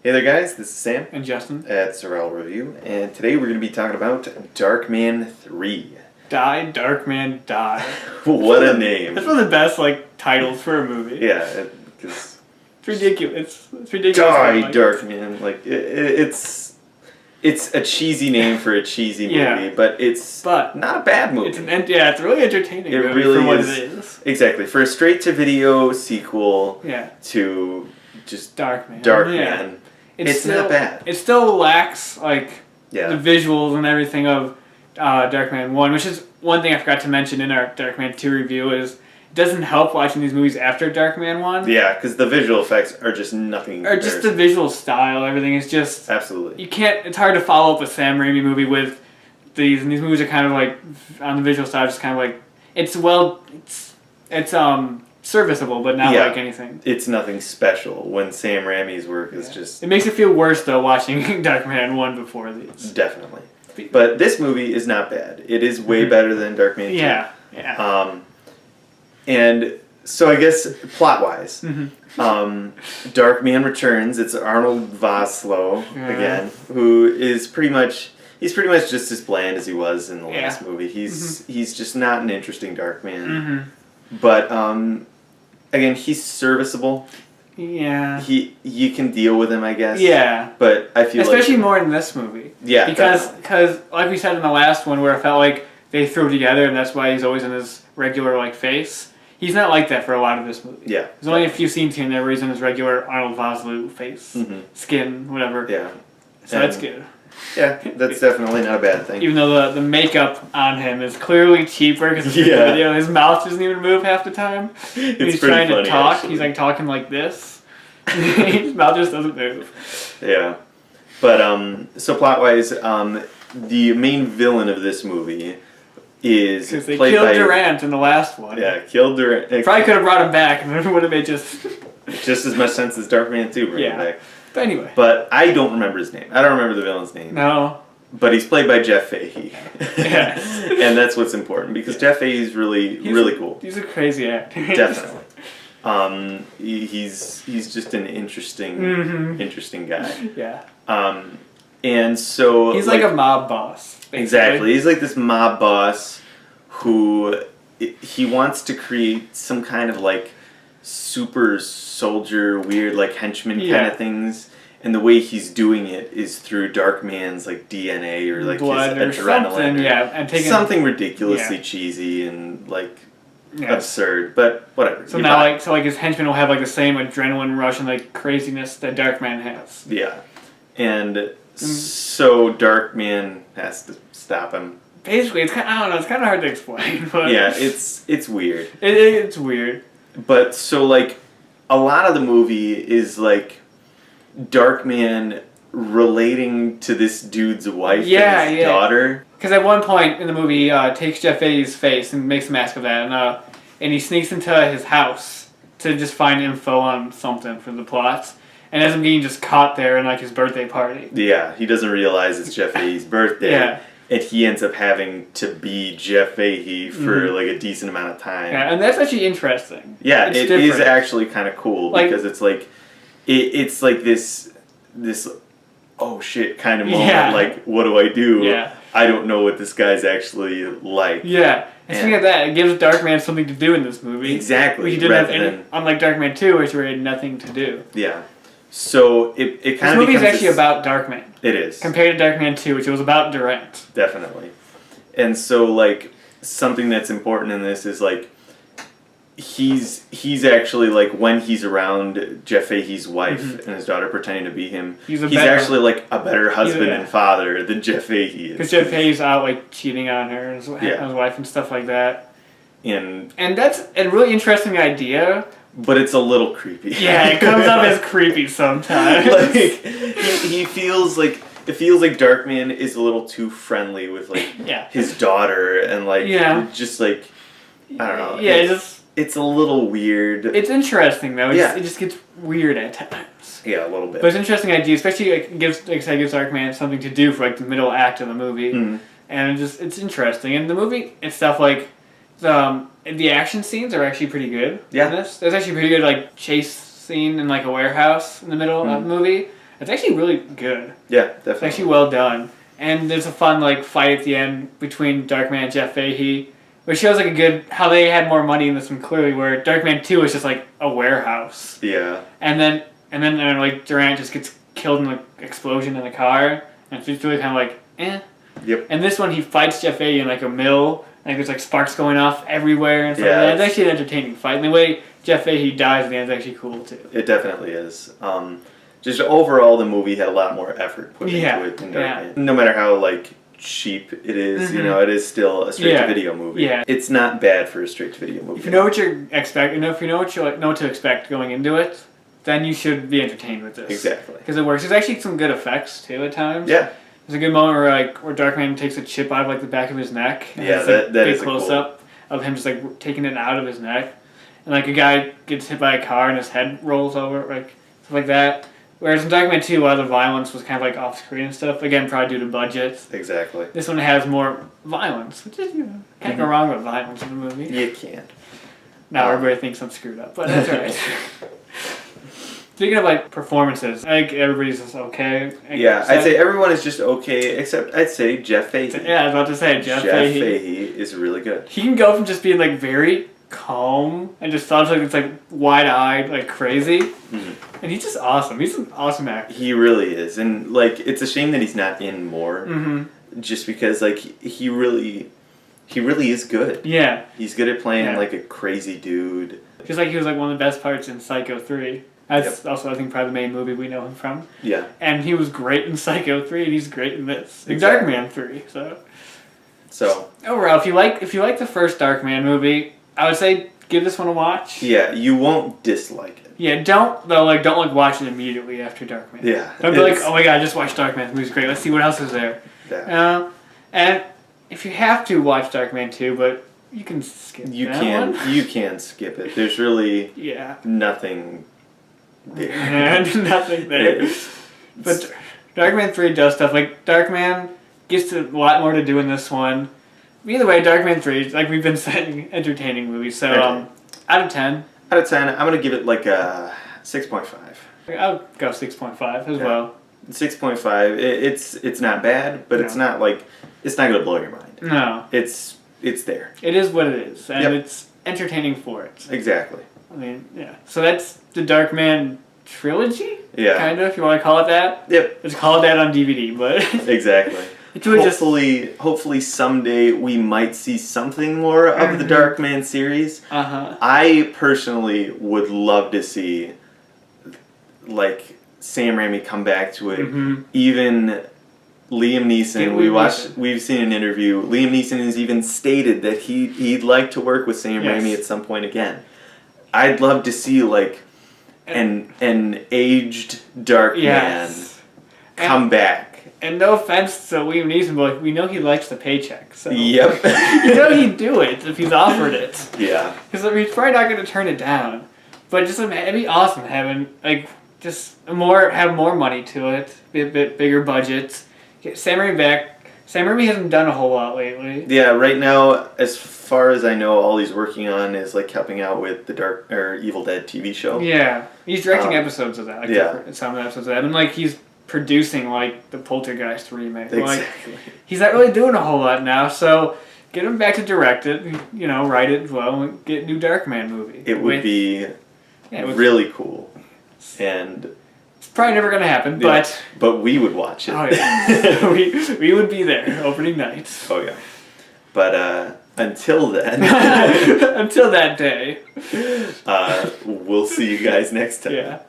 Hey there guys, this is Sam and Justin at Sorrel Review, and today we're going to be talking about Darkman 3. Die, Darkman, die. What a name. That's one of the best titles for a movie. Yeah, because it's ridiculous. It's ridiculous. Die, Darkman. It's a cheesy name for a cheesy movie, but it's not a bad movie. It's really entertaining. It really is. Exactly, for a straight-to-video sequel to just Darkman. Yeah. It's not bad. It still lacks the visuals and everything of Darkman 1, which is one thing I forgot to mention in our Darkman 2 review is it doesn't help watching these movies after Darkman 1. Yeah, because the visual effects are just nothing. Or just the visual style, everything is just... Absolutely. It's hard to follow up a Sam Raimi movie with these, and these movies are kind of on the visual side, just kind of it's serviceable, but not like anything. It's nothing special when Sam Raimi's work is just... It makes it feel worse, though, watching Darkman 1 before these. Definitely. But this movie is not bad. It is way better than Darkman 2. Yeah. And so I guess plot-wise, Darkman returns. It's Arnold Vosloo again, who is pretty much just as bland as he was in the last movie. He's just not an interesting Darkman. But again, he's serviceable. Yeah. You can deal with him, I guess. Yeah. But I feel especially more in this movie. Yeah. Because like we said in the last one, where it felt like they threw together, and that's why he's always in his regular face. He's not like that for a lot of this movie. Yeah. There's only a few scenes here and there where he's in his regular Arnold Vosloo face, skin, whatever. Yeah. So that's good. Yeah, that's definitely not a bad thing. Even though the makeup on him is clearly cheaper because it's the video, his mouth doesn't even move half the time. He's trying to talk. Actually. He's talking like this. His mouth just doesn't move. Yeah. But so plot-wise, the main villain of this movie is because they killed Durant in the last one. Yeah, killed Durant. Probably could have brought him back, and it would have made just as much sense as Darkman 2 bringing him back. But anyway. But I don't remember his name. I don't remember the villain's name. No. But he's played by Jeff Fahey. Yes. And that's what's important because Jeff Fahey's really cool. He's a crazy actor. Definitely. He's just an interesting guy. Yeah. And so he's like a mob boss. Basically. Exactly. He's like this mob boss who he wants to create some kind of super soldier, weird henchman kind of things. And the way he's doing it is through Darkman's DNA or blood his or adrenaline. Something, and taking something ridiculously cheesy and absurd, but whatever. So now his henchmen will have the same adrenaline rush and craziness that Darkman has. Yeah. And so Darkman has to stop him. Basically, it's kind of hard to explain. But yeah, it's weird. It's weird. But so a lot of the movie is Darkman relating to this dude's wife and his daughter. Because at one point in the movie, takes Jeff Fahey's face and makes a mask of that, and he sneaks into his house to just find info on something for the plots. And ends up getting just caught there in his birthday party. Yeah, he doesn't realize it's Jeff Fahey's birthday. Yeah. And he ends up having to be Jeff Fahey for a decent amount of time. Yeah, and that's actually interesting. Yeah, it is actually kind of cool because it's it's this oh shit kind of moment. Yeah. What do I do? Yeah. I don't know what this guy's actually like. Yeah. And speaking of that, it gives Darkman something to do in this movie. Exactly. He didn't have unlike Darkman 2, which he had nothing to do. Yeah. So it kind of becomes... This movie is actually about Darkman. It is. Compared to Darkman 2, which was about Durant. Definitely. And so, something that's important in this is, he's actually, when he's around Jeff Fahey's wife and his daughter pretending to be him, he's actually, a better husband and father than Jeff Fahey is. Because Jeff Fahey's out, cheating on her and his wife and stuff like that. And that's a really interesting idea. But it's a little creepy. Yeah, it comes up as creepy sometimes. He feels like... It feels like Darkman is a little too friendly with, his daughter and, just, I don't know. Yeah, it's a little weird. It's interesting, though. It just gets weird at times. Yeah, a little bit. But it's an interesting idea, especially, it gives Darkman something to do for, the middle act of the movie. And it's interesting. And the movie itself, the action scenes are actually pretty good. Yeah. In this. There's actually a pretty good chase scene in a warehouse in the middle of the movie. It's actually really good. Yeah, definitely. It's actually well done. And there's a fun like fight at the end between Darkman and Jeff Fahey, which shows like a good how they had more money in this one clearly. Where Darkman 2 is just like a warehouse. Yeah. And then like Durant just gets killed in the explosion in the car, and it's really kind of like eh. Yep. And this one he fights Jeff Fahey in like a mill, and there's like sparks going off everywhere and stuff. Yeah, like that. It's actually an entertaining fight. And the way Jeff Fahey dies at the end is actually cool too. It definitely is. Just overall, the movie had a lot more effort put into it than Darkman. No matter how like cheap it is, you know, it is still a straight-to-video movie. Yeah. It's not bad for a straight-to-video movie. If you know what you're expecting, if you know what you know to expect going into it, then you should be entertained with this. Exactly. Because it works. There's actually some good effects too at times. Yeah. There's a good moment where Darkman takes a chip out of like the back of his neck. And Yeah, it's, that big is close up of him just like taking it out of his neck, and like a guy gets hit by a car and his head rolls over, like stuff like that. Whereas in Darkman 2, a lot of the violence was kind of like off screen and stuff. Again, probably due to budget. Exactly. This one has more violence, which is can't go wrong with violence in the movie. You can't. Now everybody thinks I'm screwed up, but that's alright. Speaking of like performances, I think everybody's just okay. I'd say everyone is just okay, except I'd say Jeff Fahey. Yeah, I was about to say Jeff Fahey. Fahey is really good. He can go from just being like very calm and just sounds like it's like wide-eyed, like crazy, and he's just awesome. He's an awesome actor. He really is, and like it's a shame that he's not in more, just because like he really is good. Yeah, he's good at playing like a crazy dude. Just like he was like one of the best parts in Psycho 3. That's also, I think, probably the main movie we know him from. Yeah. And he was great in Psycho 3, and he's great in this. Exactly. Darkman 3, So. Overall, if you like the first Darkman movie, I would say give this one a watch. Yeah, you won't dislike it. Yeah, don't watch it immediately after Darkman. Yeah. Don't be like, oh my god, I just watched Darkman, the movie's great, let's see what else is there. Yeah. And if you have to watch Darkman 2, but you can skip You one. can skip it. There's really nothing there. And nothing there. But Darkman 3 does stuff. Like, Darkman gets a lot more to do in this one. Either way, Darkman 3, like we've been saying, entertaining movie. So, out of 10. Out of 10, I'm going to give it like a 6.5. I'll go 6.5 as well. 6.5. It's not bad, but it's not like, it's not going to blow your mind. No. It's there. It is what it is. And it's entertaining for it. Exactly. I mean, yeah. So that's the Darkman trilogy? Yeah. Kind of, if you want to call it that. Yep. It's called that on DVD, but... Exactly. It's really hopefully someday we might see something more of the Darkman series. I personally would love to see, like, Sam Raimi come back to it. Even Liam Neeson, we've seen an interview. Liam Neeson has even stated that he'd like to work with Sam Raimi at some point again. I'd love to see like an aged Darkman come back. And no offense to Liam Neeson, but like, we know he likes the paycheck. So yep. You know he'd do it if he's offered it. Yeah. Because I mean, he's probably not going to turn it down. But just it'd be awesome having like have more money to it, be a bit bigger budget. Get Sam Raimi back. Sam Raimi hasn't done a whole lot lately. Yeah, right now, as far as I know, all he's working on is like helping out with the Evil Dead TV show. Yeah, he's directing episodes of that. Like some episodes of that, and like he's producing like the Poltergeist remake. Exactly. Like, he's not really doing a whole lot now, so get him back to direct it. Write it well, and get a new Darkman movie. It would be really cool, and. It's probably never going to happen, but we would watch it. Oh yeah, we would be there opening night. Oh yeah, but until then, until that day, we'll see you guys next time. Yeah.